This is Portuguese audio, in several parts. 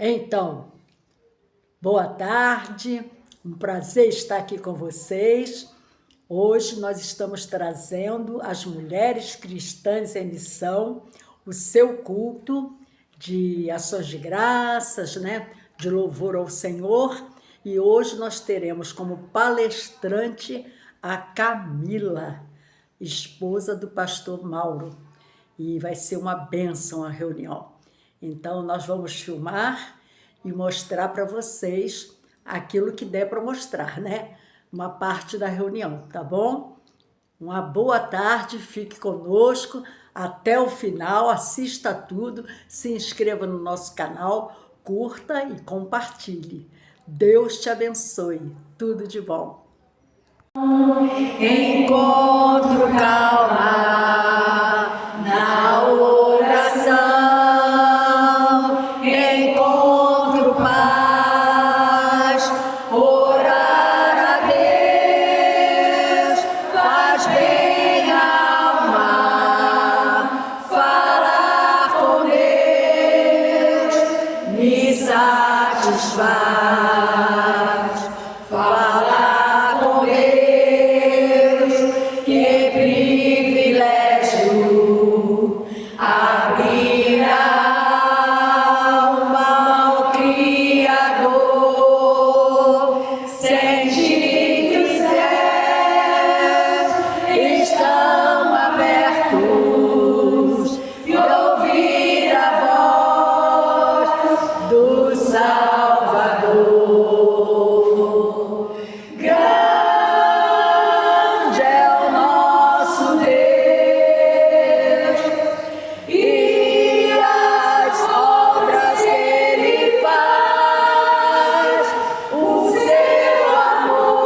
Então, boa tarde, um prazer estar aqui com vocês. Hoje nós estamos trazendo as mulheres cristãs em missão, o seu culto de ações de graças, de louvor ao Senhor. E hoje nós teremos como palestrante a Camila, esposa do pastor Mauro. E vai ser uma bênção a reunião. Então, nós vamos filmar e mostrar para vocês aquilo que der para mostrar, Uma parte da reunião, tá bom? Uma boa tarde, fique conosco até o final, assista tudo, se inscreva no nosso canal, curta e compartilhe. Deus te abençoe, tudo de bom. Encontro calma na oração. Falar com Deus, que privilégio, abrir a alma ao Criador, sentir que os céus estão abertos e ouvir a voz do Salvador. Grande é o nosso Deus e as obras que Ele faz, o seu amor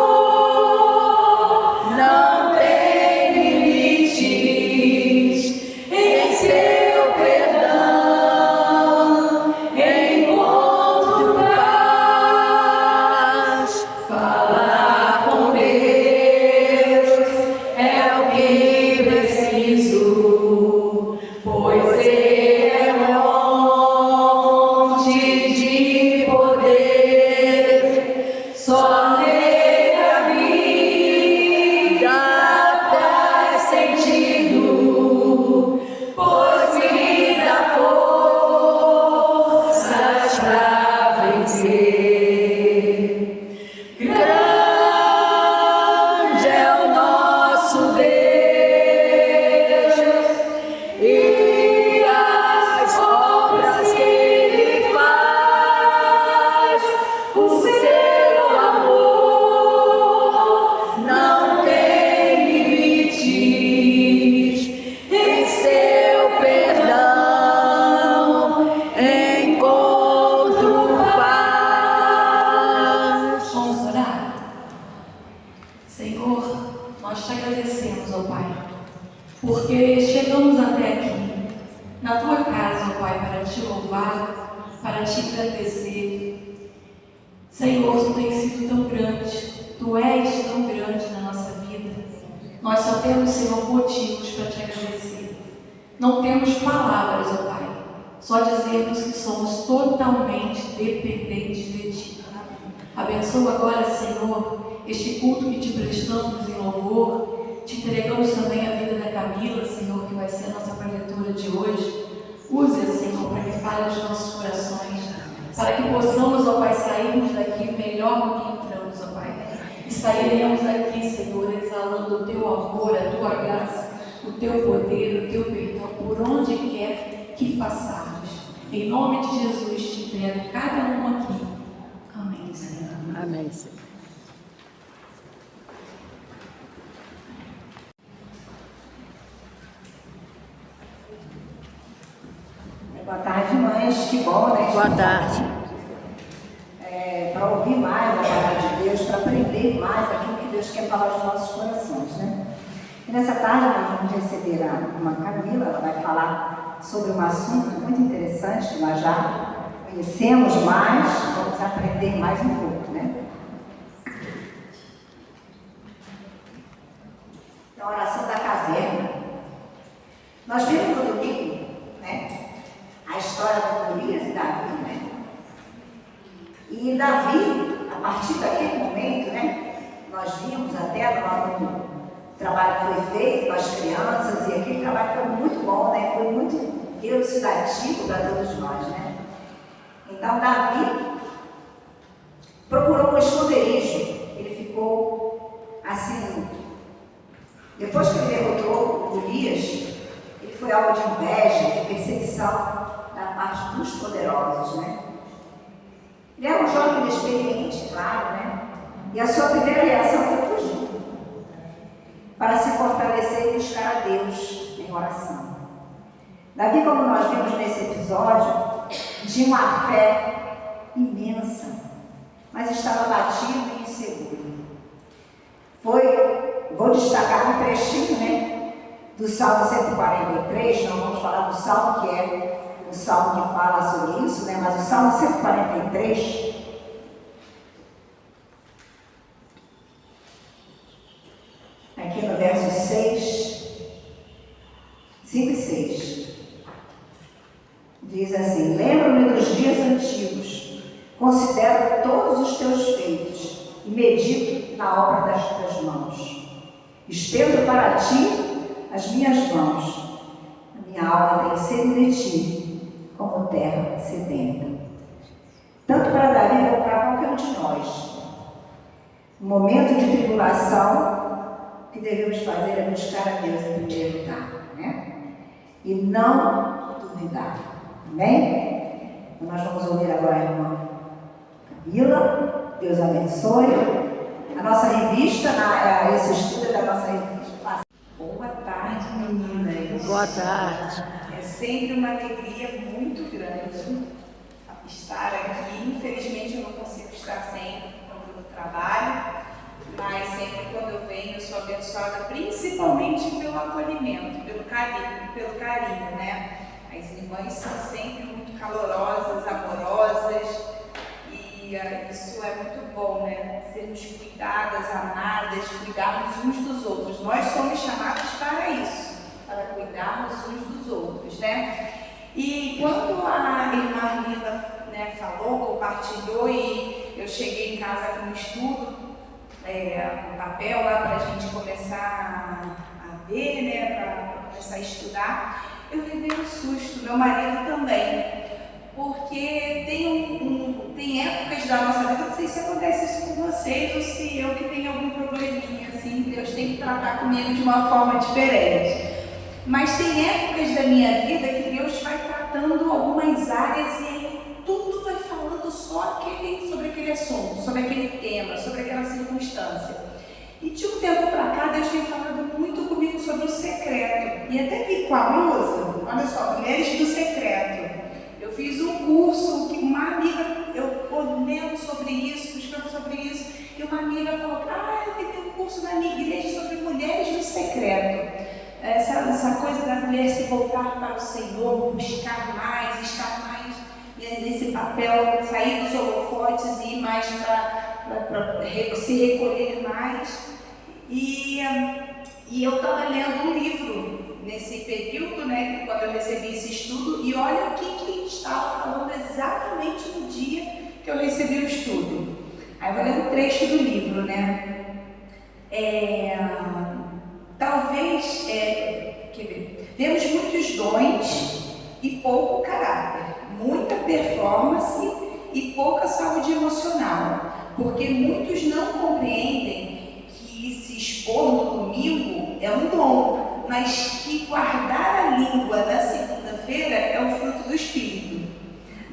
não tem limites, em seu perdão encontro paz. Falar com Deus é o que preciso, pois Ele é fonte de poder, só nele a vida faz sentido, pois me dá forças pra vencer. Grande é o nosso Deus e as obras que Ele faz, o seu amor não tem limites, em seu perdão encontro paz. Vamos orar? Senhor, nós te agradecemos, ó Pai, porque chegamos até aqui, na Tua casa, ó Pai, para te louvar, para te agradecer. Senhor, Tu tens sido tão grande, Tu és tão grande na nossa vida. Nós só temos, Senhor, motivos para te agradecer. Não temos palavras, ó Pai, só dizermos que somos totalmente dependentes de Ti. Abençoa agora, Senhor, este culto que te prestamos em louvor. Te entregamos também a vida da Camila, Senhor, que vai ser a nossa preletora de hoje. Use-a, Senhor, para que fale aos nossos corações, para que possamos, ó Pai, sairmos daqui melhor do que entramos, ó Pai. E sairemos daqui, Senhor, exalando o Teu amor, a Tua graça, o Teu poder, o Teu perdão, por onde quer que passarmos. Em nome de Jesus, te entrego cada um aqui. Amém, Senhor. Amém, Senhor. Boa tarde, mães. Que bom, né? Boa tarde. Para ouvir mais a palavra de Deus, para aprender mais aquilo que Deus quer falar aos nossos corações, E nessa tarde nós vamos receber a irmã Camila. Ela vai falar sobre um assunto muito interessante que nós já conhecemos mais, vamos aprender mais um pouco, Então, a oração da caverna. Nós vimos no domingo, a história de Golias e Davi, E Davi, a partir daquele momento, né, nós vimos até no trabalho que foi feito com as crianças, e aquele trabalho foi muito bom, né, foi muito elucidativo para todos nós, né. Então Davi procurou um esconderijo, ele ficou assim, depois que ele derrotou Golias, ele foi alvo de inveja, de perseguição da parte dos poderosos, né? Ele era um jovem inexperiente, claro, né? E a sua primeira reação foi fugir, para se fortalecer e buscar a Deus em oração. Davi, como nós vimos nesse episódio, tinha uma fé imensa, mas estava batido e inseguro. Vou destacar um trechinho, né, do Salmo 143, não vamos falar do Salmo que é o Salmo que fala sobre isso, né, mas o Salmo 143, aqui no verso 5 e 6, diz assim: lembro-me dos dias antigos, considero todos os teus feitos e medito na obra das tuas mãos. Estendo para ti as minhas mãos, a minha alma tem sede de ti, como terra sedenta. Tanto para Davi como para qualquer um de nós, no momento de tribulação, o que devemos fazer é buscar a Deus em primeiro lugar, né? E não duvidar, amém? Então nós vamos ouvir agora a irmã Camila, Deus abençoe. A nossa revista, esse estudo é da nossa revista. Boa tarde, meninas. Boa tarde. É sempre uma alegria muito grande estar aqui. Infelizmente eu não consigo estar sempre por conta do trabalho, mas sempre quando eu venho eu sou abençoada, principalmente pelo acolhimento, pelo carinho, né? As irmãs são sempre muito calorosas, amorosas. E isso é muito bom, né? Sermos cuidadas, amadas, cuidarmos uns dos outros. Nós somos chamados para isso, para cuidarmos uns dos outros, né? E quando a irmã Linda, né, falou, compartilhou, e eu cheguei em casa com um estudo, um papel lá para a gente começar a ver, né? Para começar a estudar, eu levei um susto, meu marido também. Porque tem épocas da nossa vida, não sei se acontece isso com vocês ou se eu que tenho algum probleminha, assim, Deus tem que tratar comigo de uma forma diferente. Mas tem épocas da minha vida que Deus vai tratando algumas áreas e aí tudo vai falando só sobre aquele assunto, sobre aquele tema, sobre aquela circunstância. E de um tempo para cá, Deus tem falado muito comigo sobre o secreto. E até vi com a blusa, olha só, Mulheres do Secreto. Eu fiz um curso que uma amiga, eu lendo sobre isso, buscando sobre isso, e uma amiga falou: eu tenho que ter um curso na minha igreja sobre mulheres do secreto. Essa coisa da mulher se voltar para o Senhor, buscar mais, estar mais nesse papel, sair dos holofotes e ir mais para se recolher mais. E eu estava lendo um livro nesse período, né, quando eu recebi esse estudo, e olha o que estava falando exatamente no dia que eu recebi o estudo. Aí eu vou ler um trecho do livro, né? Talvez, temos muitos dons e pouco caráter, muita performance e pouca saúde emocional, porque muitos não compreendem que se expor no domingo é um dom, mas que guardar a língua na segunda-feira é o fruto do Espírito.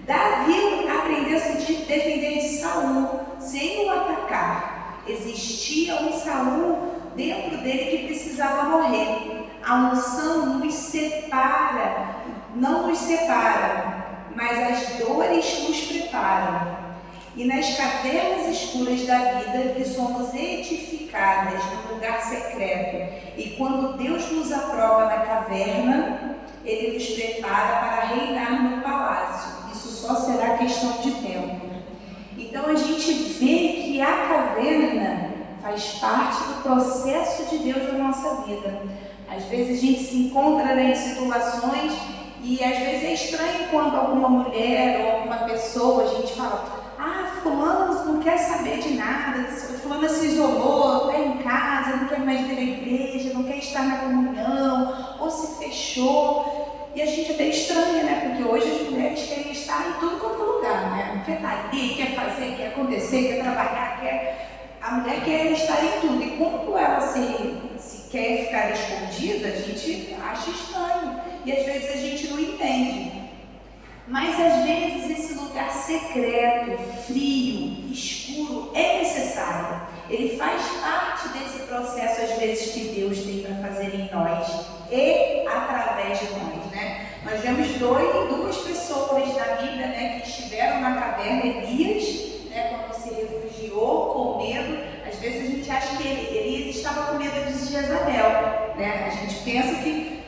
Davi aprendeu a se defender de Saul sem o atacar. Existia um Saul dentro dele que precisava morrer. A unção não nos separa, mas as dores nos preparam. E nas cavernas escuras da vida que somos edificadas no lugar secreto, e quando Deus nos aprova na caverna, Ele nos prepara para reinar no palácio. Isso só será questão de tempo. Então a gente vê que a caverna faz parte do processo de Deus na nossa vida. Às vezes a gente se encontra em situações e às vezes é estranho quando alguma mulher ou alguma pessoa, a gente fala: fulano não quer saber de nada, fulano se isolou, está em casa, não quer mais vir à igreja, não quer estar na comunhão, ou se fechou. E a gente até estranha, né? Porque hoje as mulheres querem estar em tudo quanto é lugar, né? Quer estar ali, quer fazer, quer acontecer, quer trabalhar, a mulher quer estar em tudo. E quando ela se quer ficar escondida, a gente acha estranho. E às vezes a gente não entende. Mas às vezes esse lugar secreto, frio, escuro é necessário. Ele faz parte desse processo, às vezes, que Deus tem para fazer em nós e através de nós, né? Nós vemos duas pessoas na Bíblia, né, que estiveram na caverna, Elias, né, quando se refugiou com medo. Às vezes a gente acha que Elias estava com medo de Jezabel, né? A gente pensa que...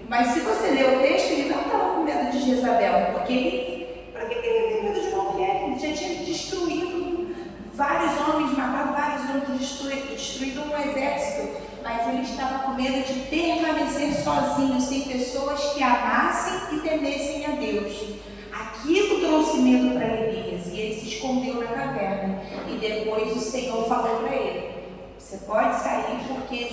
Mas se você ler o texto, ele não estava com medo de Jezabel, porque para que ele tem medo de uma mulher? Ele já tinha destruído vários homens, matado vários homens, destruído um exército, mas ele estava com medo de permanecer sozinho, sem pessoas que amassem e temessem a Deus. Aquilo trouxe medo para Elias e ele se escondeu na caverna. E depois o Senhor falou para ele: você pode sair, porque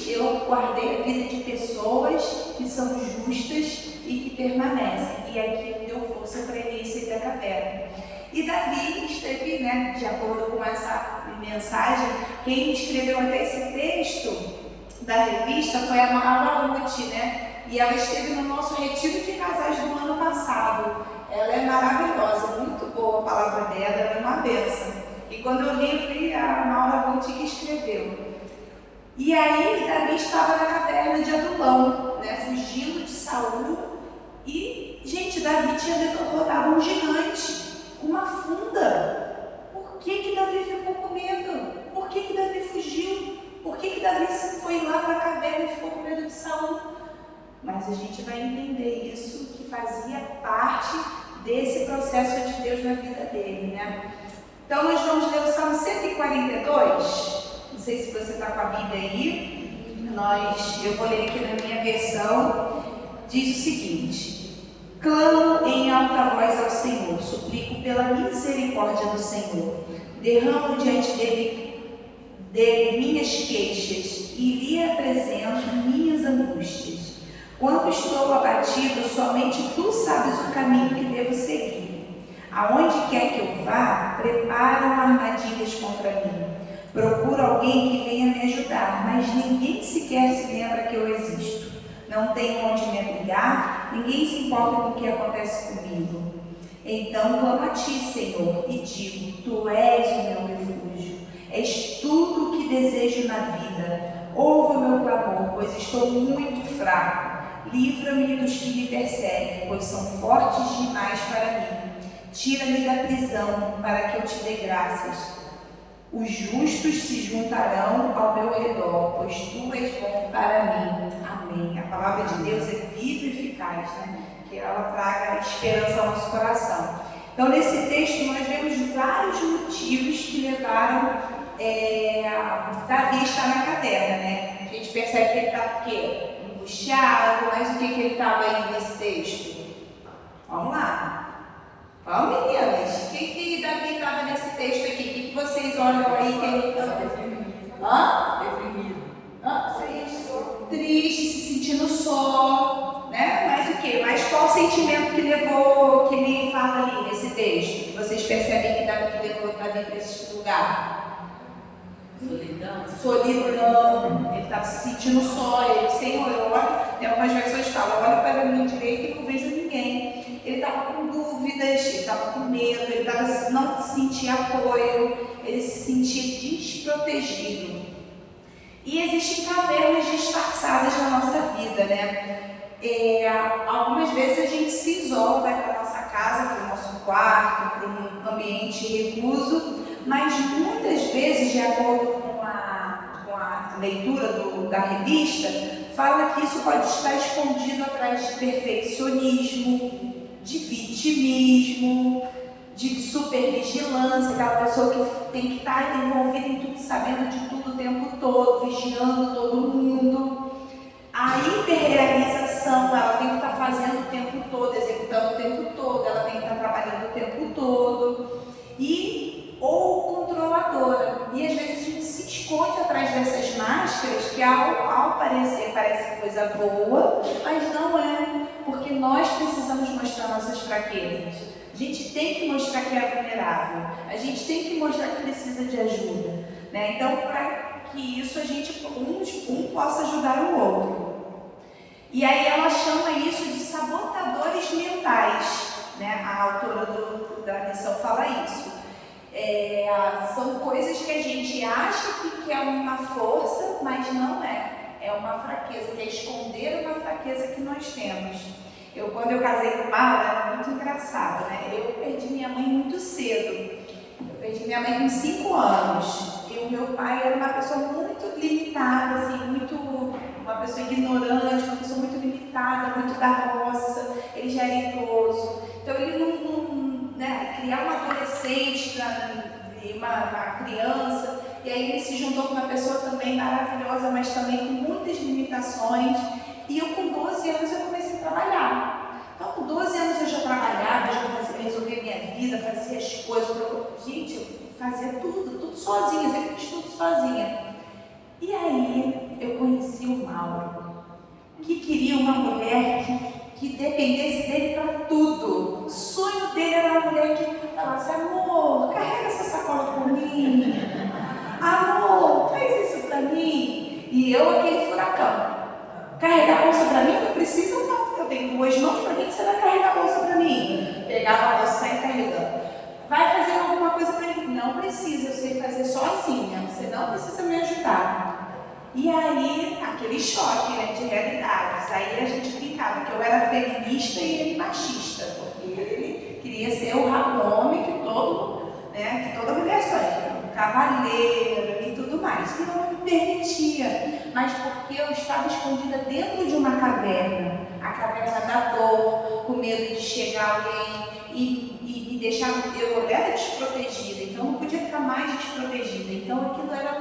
eu guardei a vida de pessoas que são justas e que permanecem. E aquilo deu força para ele sair da caverna. E Davi esteve, né, de acordo com essa mensagem, quem escreveu até esse texto da revista foi a Maura Ruth, né? E ela esteve no nosso retiro de casais do ano passado. Ela é maravilhosa, muito boa a palavra dela, ela é uma bênção. E quando eu li, eu vi a Maura Ruth que escreveu. E aí Davi estava na caverna de Adulão, né, fugindo de Saul. E, gente, Davi tinha derrotado um gigante com uma funda. Por que Davi ficou com medo? Por que Davi fugiu? Por que Davi foi lá para a caverna e ficou com medo de Saul? Mas a gente vai entender isso, que fazia parte desse processo de Deus na vida dele, né? Então nós vamos ler o Salmo 142. Não sei se você está com a Bíblia aí. Eu vou ler aqui na minha versão. Diz o seguinte: clamo em alta voz ao Senhor, suplico pela misericórdia do Senhor. Derramo diante dele minhas queixas e lhe apresento minhas angústias. Quando estou abatido, somente tu sabes o caminho que devo seguir. Aonde quer que eu vá, preparam armadilhas contra mim. Procuro alguém que venha me ajudar, mas ninguém sequer se lembra que eu existo. Não tenho onde me abrigar, ninguém se importa com o que acontece comigo. Então clamo a ti, Senhor, e digo: tu és o meu refúgio. És tudo o que desejo na vida. Ouve o meu clamor, pois estou muito fraco. Livra-me dos que me perseguem, pois são fortes demais para mim. Tira-me da prisão, para que eu te dê graças. Os justos se juntarão ao meu redor, pois tu és bom para mim. Amém. A palavra de Deus é viva e eficaz, né? Que ela traga esperança ao nosso coração. Então, nesse texto, nós vemos vários motivos que levaram Davi a estar na caverna, né? A gente percebe que ele estava o quê? Angustiado, mas o que ele estava aí nesse texto? Vamos lá. Vamos, meninas. O que Davi estava nesse texto aqui? O que vocês olham aí que ele estava? Deprimido. Triste, se sentindo só, né? Mas o quê? Mas qual o sentimento que levou, que ele fala ali nesse texto? Que vocês percebem que levou Davi para esse lugar? Solidão. Ele estava se sentindo só. Ele, Senhor, eu olho, tem algumas versões que falam, olho para a minha direita e não vejo ninguém. Ele estava com dúvidas, ele estava com medo, não sentia apoio, ele se sentia desprotegido. E existem cavernas disfarçadas na nossa vida, né? Algumas vezes a gente se isola, vai para a nossa casa, para o nosso quarto, para um ambiente recluso, mas muitas vezes, de acordo com a leitura da revista, fala que isso pode estar escondido atrás de perfeccionismo, de vitimismo, de supervigilância, aquela pessoa que tem que estar envolvida em tudo, sabendo de tudo o tempo todo, vigiando todo mundo. A hiperrealização, ela tem que estar fazendo o tempo todo, executando o tempo todo, ela tem que estar trabalhando o tempo todo. E que ao parecer parece coisa boa, mas não é, porque nós precisamos mostrar nossas fraquezas. A gente tem que mostrar que é vulnerável, a gente tem que mostrar que precisa de ajuda, né? Então, para que isso a gente, um possa ajudar o outro. E aí ela chama isso de sabotadores mentais, né? A autora da lição fala isso. São coisas que a gente acha que é uma força, mas não é. É uma fraqueza, que é esconder uma fraqueza que nós temos. Quando eu casei com o Marlon, era muito engraçado, né? Eu perdi minha mãe muito cedo. Eu perdi minha mãe com 5 anos. E o meu pai era uma pessoa muito limitada, assim, uma pessoa ignorante, uma pessoa muito limitada, muito da roça. Ele já era idoso. Então ele né, criar uma adolescente, uma criança, e aí ele se juntou com uma pessoa também maravilhosa, mas também com muitas limitações. E eu com 12 anos eu comecei a trabalhar. Então com 12 anos eu já trabalhava, já resolvia minha vida, fazia as coisas. Gente, eu fazia tudo sozinha, sempre fiz tudo sozinha. E aí eu conheci o Mauro, que queria uma mulher que dependesse dele para tudo. O sonho dele era uma mulher que falasse: amor, carrega essa sacola por mim. Amor, faz isso para mim. E eu, aquele furacão. Carregar a bolsa para mim? Não precisa não. Eu tenho 2 mãos, para que você vai carregar a bolsa para mim? Pegava a bolsa e saia carregando. Vai fazer alguma coisa para mim? Não precisa, eu sei fazer sozinha. Você não precisa me ajudar. E aí, aquele choque, né, de realidades. Aí a gente brincava que eu era feminista e ele machista, porque ele queria ser o homem que toda mulher sonha, um cavaleiro e tudo mais. E não me permitia, mas porque eu estava escondida dentro de uma caverna, a caverna da dor, com medo de chegar alguém e deixar eu era desprotegida, então não podia ficar mais desprotegida. Então aquilo era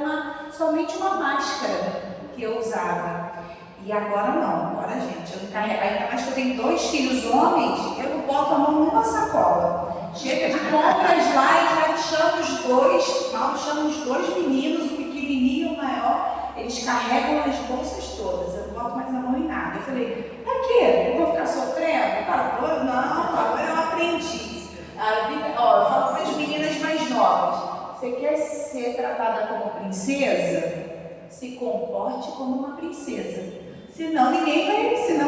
somente uma máscara que eu usava. E agora não, agora gente, eu não carrego, ainda mais que eu tenho 2 filhos homens, eu não boto a mão numa sacola. Chega de compras lá e já chama os 2, mal chama os 2 meninos, o pequenininho e o maior, eles carregam as bolsas todas, eu não boto mais a mão em nada. Eu falei: pra quê? Eu vou ficar sofrendo? Não, agora eu aprendi. Eu falo para as meninas mais novas: você quer ser tratada como princesa? Se comporte como uma princesa. Senão ninguém vai. Se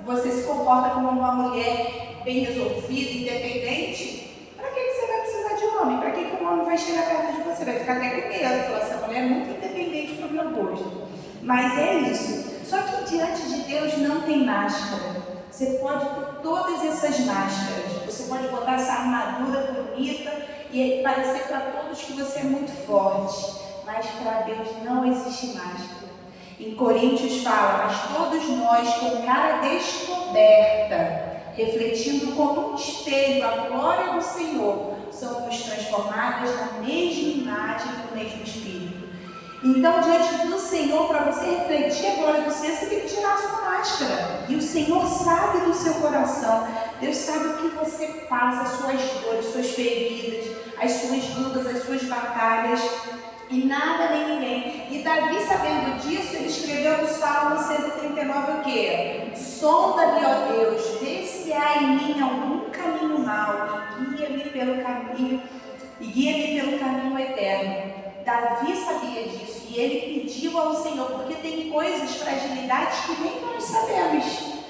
você se comporta como uma mulher bem resolvida, independente, para que você vai precisar de homem? Para que um homem vai chegar perto de você? Vai ficar até com medo. Falar: essa mulher é muito independente para o meu gosto. Mas é isso. Só que diante de Deus não tem máscara. Você pode ter todas essas máscaras. Você pode botar essa armadura bonita e parecer para todos que você é muito forte. Mas para Deus não existe máscara. Em Coríntios fala: mas todos nós, com cara descoberta, refletindo como um espelho a glória do Senhor, somos transformados na mesma imagem do mesmo Espírito. Então, diante do Senhor, para você refletir a glória do Senhor, você tem que tirar a sua máscara. E o Senhor sabe do seu coração. Deus sabe o que você passa, as suas dores, suas feridas, as suas lutas, as suas batalhas. E nada nem ninguém. E Davi, sabendo disso, ele escreveu no Salmo 139 o quê? Sonda-me, ó Deus, vê se há em mim algum caminho mau e guia-me pelo caminho eterno. Davi sabia disso e ele pediu ao Senhor, porque tem coisas, fragilidades que nem nós sabemos,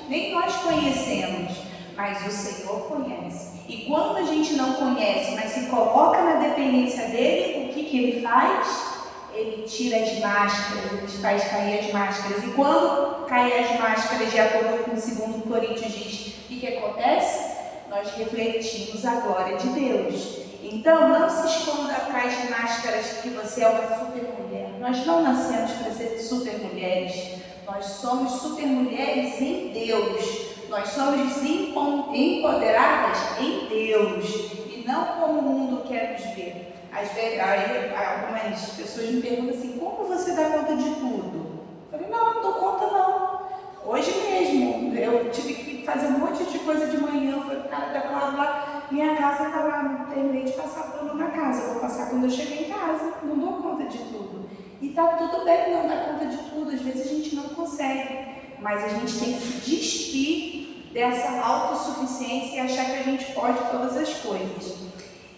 nem nós conhecemos, mas o Senhor conhece. E quando a gente não conhece, mas se coloca na dependência dele, o que ele faz? Ele tira as máscaras, ele faz cair as máscaras. E quando caem as máscaras, de acordo com o 2 Coríntios diz, o que acontece? Nós refletimos a glória de Deus. Então, não se esconda atrás de máscaras que você é uma super mulher. Nós não nascemos para ser super mulheres. Nós somos super mulheres em Deus. Nós somos empoderadas em Deus. E não como o mundo quer nos ver. Às vezes, algumas pessoas me perguntam assim: como você dá conta de tudo? Eu falei: não dou conta não. Hoje mesmo, eu tive que fazer um monte de coisa de manhã. Eu falei: cara, daquela lá, minha casa está lá, não terminei de passar pano na casa. Eu vou passar quando eu chegar em casa. Não dou conta de tudo. E tá tudo bem não dar conta de tudo, às vezes a gente não consegue, mas a gente tem que se despir dessa autossuficiência e achar que a gente pode todas as coisas.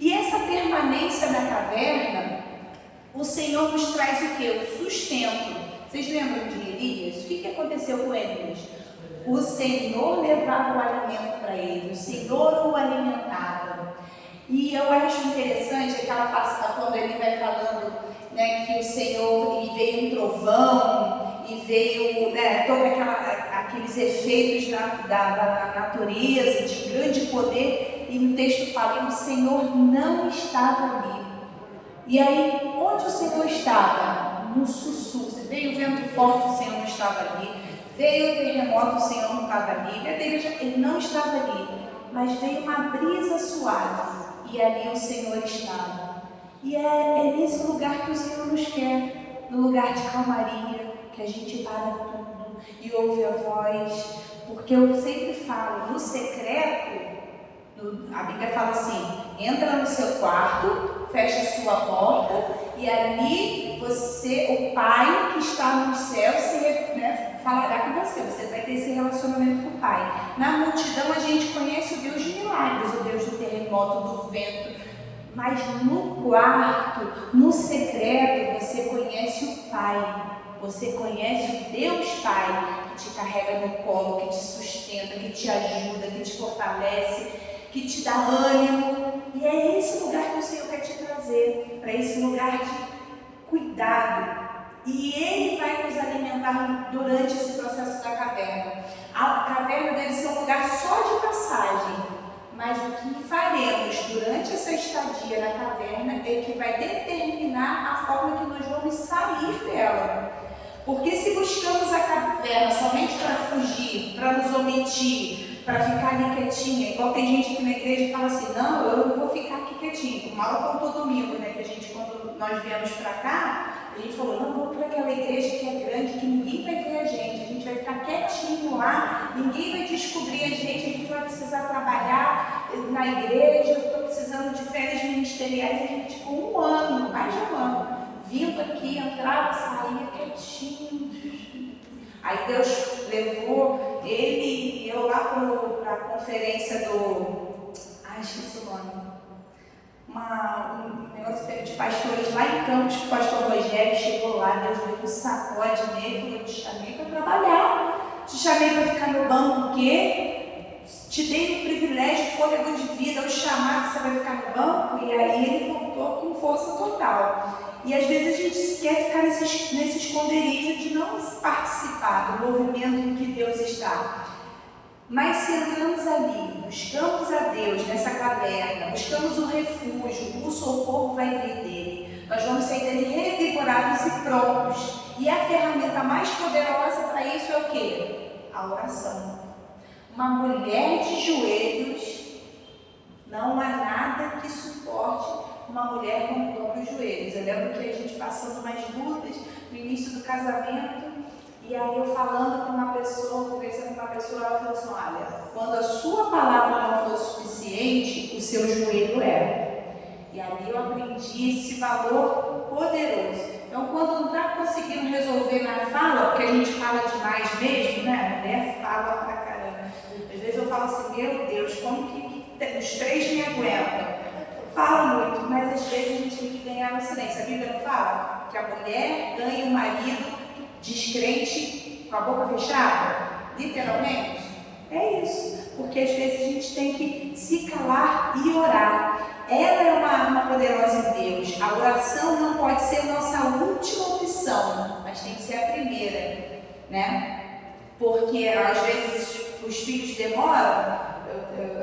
E essa permanência na caverna, o Senhor nos traz o quê? O sustento. Vocês lembram de Elias? O que aconteceu com Elias? O Senhor levava o alimento para ele, o Senhor o alimentava. E eu acho interessante aquela passagem quando ele vai falando, né, que o Senhor, e veio um trovão, e veio, né, todos aqueles efeitos da natureza, de grande poder, e no texto fala, o Senhor não estava ali. E aí, onde o Senhor estava? No sussurro. Veio o vento forte, o Senhor não estava ali. Veio o terremoto, o Senhor não estava ali. Ele não estava ali. Mas veio uma brisa suave. E ali o Senhor estava. E é nesse lugar que o Senhor nos quer. No lugar de calmaria, que a gente para tudo e ouve a voz. Porque eu sempre falo, no secreto, a Bíblia fala assim, entra no seu quarto, fecha a sua porta e ali você, o Pai que está no céu, falará com você. Você vai ter esse relacionamento com o Pai. Na multidão a gente conhece o Deus de milagres, o Deus do terremoto, do vento. Mas no quarto, no secreto, você conhece o Pai. Você conhece o Deus Pai que te carrega no colo, que te sustenta, que te ajuda, que te fortalece, que te dá ânimo. E é esse lugar que o Senhor quer te trazer, para esse lugar de cuidado. E Ele vai nos alimentar durante esse processo da caverna. A caverna deve ser um lugar só de passagem, mas o que faremos durante essa estadia na caverna é que vai determinar a forma que nós vamos sair dela. Porque se buscamos a caverna somente para fugir, para nos omitir, para ficar ali quietinha, igual tem gente aqui na igreja que fala assim, não, eu não vou ficar aqui quietinho, como ela contou domingo, né, que a gente, quando nós viemos para cá, a gente falou, não, vamos para aquela igreja que é grande, que ninguém vai ver a gente vai ficar quietinho lá, ninguém vai descobrir a gente vai precisar trabalhar na igreja, eu estou precisando de férias ministeriais, a gente ficou um ano, mais de um ano, vindo aqui, entrava, saía quietinho. Aí Deus levou ele e eu lá para a conferência do... esqueci o nome. Um negócio de pastores lá em Campos, que o pastor Rogério chegou lá, Deus deu um sacode nele, eu te chamei para trabalhar, te chamei para ficar no banco, o quê? Te dei um privilégio, fôlego de vida, o chamado que você vai ficar no banco, e aí ele voltou com força total. E às vezes a gente quer ficar nesse esconderijo de não participar do movimento em que Deus está. Mas se entramos ali, buscamos a Deus nessa caverna, buscamos o refúgio, o socorro vai vir dele. Nós vamos sair dele revigorados e prontos. E a ferramenta mais poderosa para isso é o quê? A oração. Uma mulher de joelhos, não há nada que suporte uma mulher quando dobra os joelhos. Eu lembro que a gente passando umas lutas no início do casamento, e aí eu falando com uma pessoa, conversando com uma pessoa, ela falou assim, olha, quando a sua palavra não for suficiente, o seu joelho é. E ali eu aprendi esse valor poderoso. Então, quando não está conseguindo resolver na fala, porque a gente fala demais mesmo, né? A mulher fala pra caramba. Às vezes eu falo assim, meu Deus, como que os três me aguentam? Fala muito, mas às vezes a gente tem que ganhar no silêncio. A Bíblia não fala que a mulher ganha o marido descrente com a boca fechada? Literalmente? É isso. Porque às vezes a gente tem que se calar e orar. Ela é uma poderosa em Deus. A oração não pode ser nossa última opção, mas tem que ser a primeira, né? Porque às vezes os filhos demoram.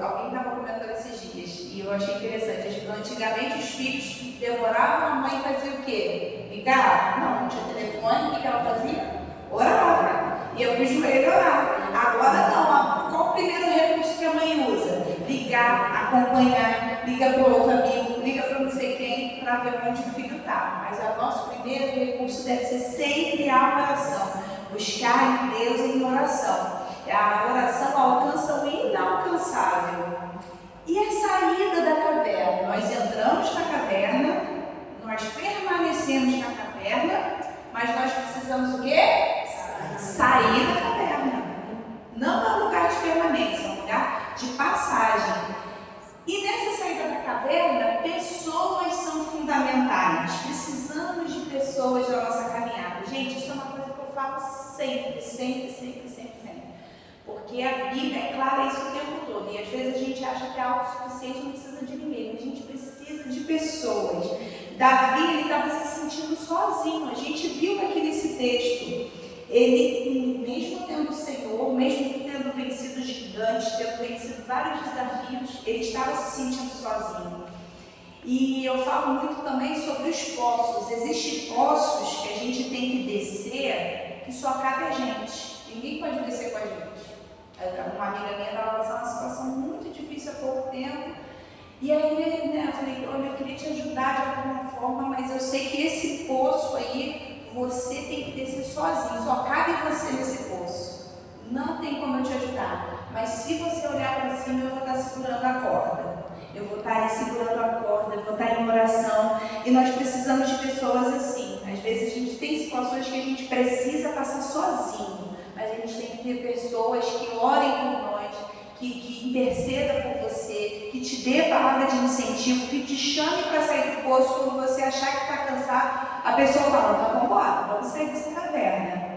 Alguém estava comentando esses dias e eu achei interessante. Antigamente os filhos demoravam, a mãe fazia o quê? Ligava? Não tinha telefone, o que ela fazia? Orava. Ia para o joelho orar. Agora não. Qual o primeiro recurso que a mãe usa? Ligar, acompanhar, liga para o outro amigo, liga para não sei quem, para ver onde o filho está. Mas o nosso primeiro recurso deve ser sempre a oração. Buscar em Deus em oração. A oração alcança o inalcançável. E a saída da caverna? Nós entramos na caverna, nós permanecemos na caverna, porque a Bíblia é clara isso o tempo todo. E às vezes a gente acha que é autossuficiente, não precisa de ninguém, mas a gente precisa de pessoas. Davi, ele estava se sentindo sozinho. A gente viu aqui nesse texto. Ele, mesmo tendo o Senhor, mesmo tendo vencido gigantes, tendo vencido vários desafios, ele estava se sentindo sozinho. E eu falo muito também sobre os poços. Existem poços que a gente tem que descer, que só cabe a gente. Ninguém pode descer com a gente. Uma amiga minha estava passando uma situação muito difícil há pouco tempo. E aí, né, eu falei, olha, eu queria te ajudar de alguma forma, mas eu sei que esse poço aí, você tem que descer sozinho. Só cabe você nesse poço. Não tem como eu te ajudar. Mas se você olhar para cima, eu vou estar segurando a corda. Eu vou estar aí segurando a corda, eu vou estar em oração. E nós precisamos de pessoas assim. Às vezes a gente tem situações que a gente precisa passar sozinho. Mas a gente tem que ter pessoas que orem por nós, que intercedam por você, que te dê palavra de incentivo, que te chame para sair do poço quando você achar que está cansado. A pessoa fala, tá, vamos embora, vamos sair dessa caverna.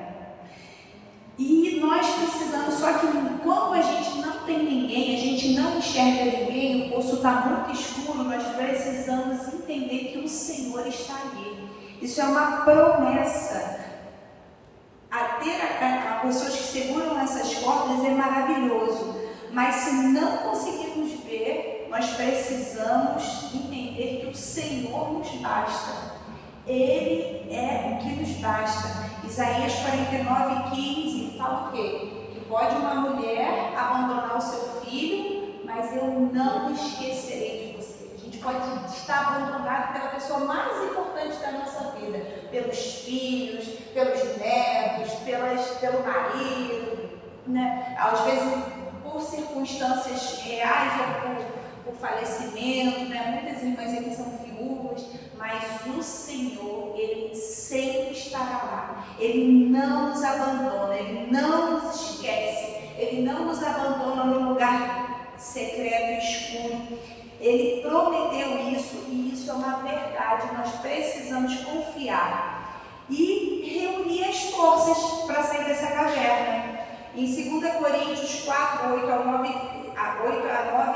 E nós precisamos, só que quando a gente não tem ninguém, a gente não enxerga ninguém, o poço está muito escuro, nós precisamos entender que o Senhor está ali. Isso é uma promessa. A pessoas que seguram essas cordas é maravilhoso, mas se não conseguirmos ver, nós precisamos entender que o Senhor nos basta. Ele é o que nos basta. Isaías 49:15 fala o quê? Que pode uma mulher abandonar o seu filho, mas eu não me esquecerei de você. A gente pode estar abandonado pela pessoa mais importante da nossa vida, pelos filhos, pelos netos, pelo marido, né? Às vezes por circunstâncias reais ou por falecimento, né? Muitas irmãs aqui são viúvas, mas o Senhor, Ele sempre estará lá. Ele não nos abandona, Ele não nos esquece, Ele não nos abandona no lugar secreto e escuro. Ele prometeu isso e isso é uma verdade. Nós precisamos confiar e reunir as forças para sair dessa caverna. Em 2 Coríntios 4, 8 a 9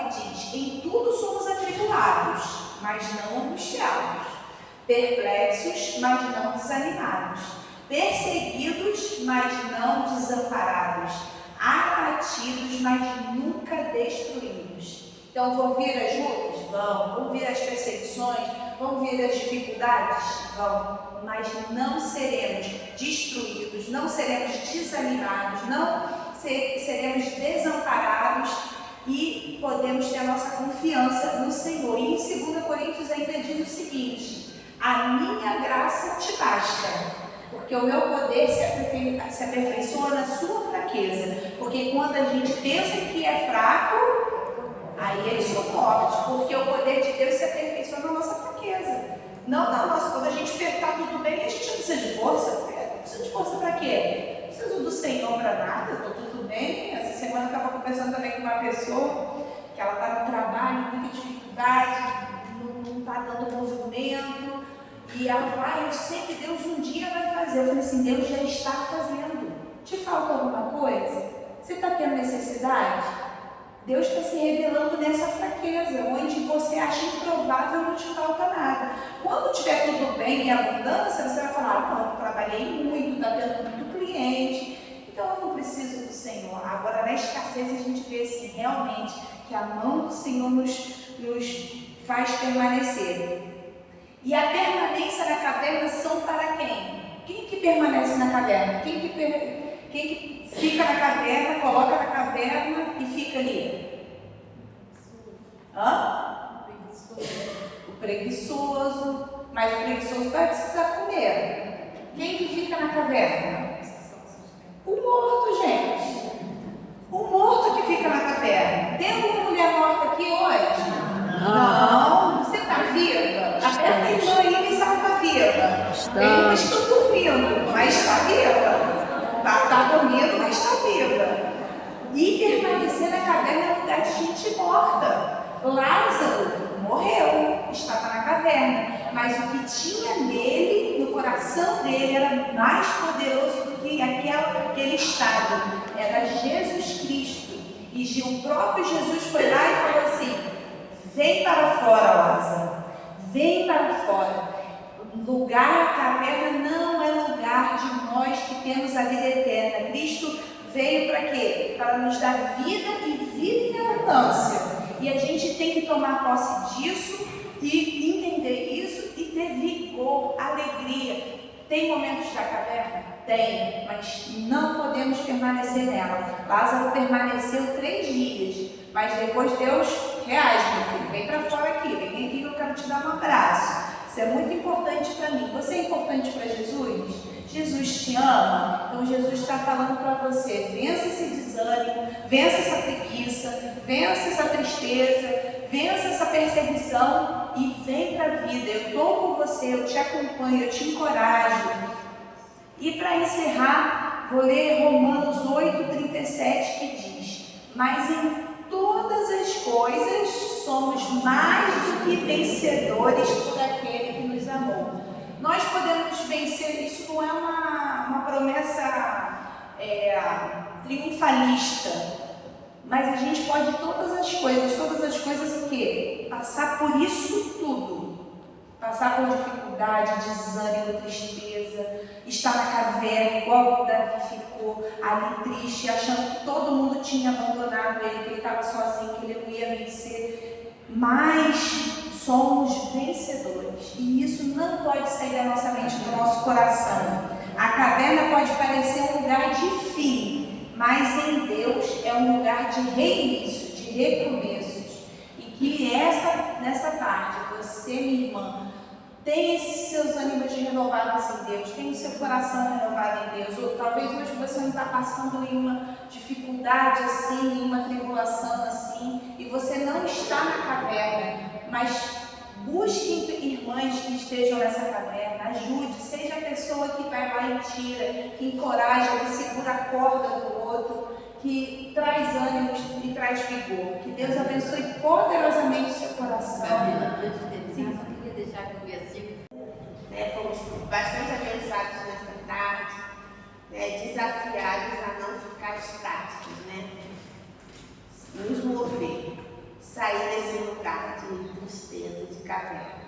diz: em tudo somos atribulados, mas não angustiados, perplexos, mas não desanimados, perseguidos, mas não desamparados, abatidos, mas nunca destruídos. Então vão vir as lutas? Vão vir as perseguições? Vão vir as dificuldades? Vão, mas não seremos destruídos, não seremos desanimados, não seremos desamparados e podemos ter a nossa confiança no Senhor. E em 2 Coríntios ainda diz o seguinte: a minha graça te basta, porque o meu poder se aperfeiçoa na sua fraqueza. Porque quando a gente pensa que é fraco, aí ele sou forte, porque o poder de Deus se aperfeiçoa na nossa fraqueza. Não na nossa, quando a gente está tudo bem, a gente não precisa de força. Precisa de força para quê? Não preciso do Senhor para nada, estou tudo bem. Essa semana eu estava conversando também com uma pessoa que ela está no trabalho, muita dificuldade, não está dando movimento. E ela falou, eu sei que Deus um dia vai fazer. Eu falei assim, Deus já está fazendo. Te falta alguma coisa? Você está tendo necessidade? Deus está se revelando nessa fraqueza, onde você acha improvável, não te falta nada. Quando estiver tudo bem em abundância, você vai falar, não, eu trabalhei muito, está tendo muito cliente, então eu não preciso do Senhor. Agora, na escassez, a gente vê assim, realmente que a mão do Senhor nos faz permanecer. E a permanência na caverna são para quem? Quem que permanece na caverna? Quem que fica na caverna, coloca na caverna e fica ali? O preguiçoso. Mas o preguiçoso vai precisar comer. Quem que fica na caverna? O morto, gente. O morto que fica na caverna. Tem alguma mulher morta aqui hoje? Não. Você está viva? Aperta a irmã aí e sabe que está viva. Tem umas que estão dormindo, mas está viva. Está dormindo, mas está viva. E permanecer na caverna é lugar de gente morta. Lázaro morreu, estava na caverna, mas o que tinha nele, no coração dele, era mais poderoso do que aquele estado. Era Jesus Cristo. E o próprio Jesus foi lá e falou assim: vem para fora, Lázaro, vem para fora. O lugar, a caverna não é lugar de nós que temos a vida eterna. Cristo veio para quê? Para nos dar vida e vida em abundância. E a gente tem que tomar posse disso e entender isso e ter vigor, alegria. Tem momentos da caverna? Tem, mas não podemos permanecer nela. Lázaro permaneceu 3 dias, mas depois Deus reage, meu filho, vem para fora aqui, vem aqui que eu quero te dar um abraço. Isso é muito importante para mim. Você é importante para Jesus? Jesus te ama? Então Jesus está falando para você: vença esse desânimo, vença essa preguiça, vença essa tristeza, vença essa perseguição e vem para a vida. Eu estou com você, eu te acompanho, eu te encorajo. E para encerrar, vou ler Romanos 8,37, que diz: mas em todas as coisas somos mais do que vencedores por aquele que nos amou. Nós podemos vencer, isso não é uma promessa triunfalista, mas a gente pode todas as coisas o quê? Passar por isso tudo. Passar por dificuldade, desânimo, tristeza, estar na caverna, igual o Davi ficou, ali triste, achando que todo mundo tinha abandonado ele, que ele estava sozinho, que ele não ia vencer. Mas somos vencedores, e isso não pode sair da nossa mente, do nosso coração. A caverna pode parecer um lugar de fim, mas em Deus é um lugar de reinício, de recomeços. E que nessa tarde, você, minha irmã, tenha esses seus ânimos renovados em Deus, tenha o seu coração renovado em Deus. Ou talvez hoje você não está passando nenhuma dificuldade assim, nenhuma tribulação assim, e você não está na caverna, mas busque irmãs que estejam nessa caverna, ajude, seja a pessoa que vai lá e tira, que encoraja, que segura a corda do outro, que traz ânimos e traz vigor. Que Deus abençoe poderosamente o seu coração. Sim, só queria deixar aqui um versículo. Fomos bastante abençoados nessa tarde, desafiados a não ficar estáticos, nos mover, sair desse lugar de tristeza, de caverna.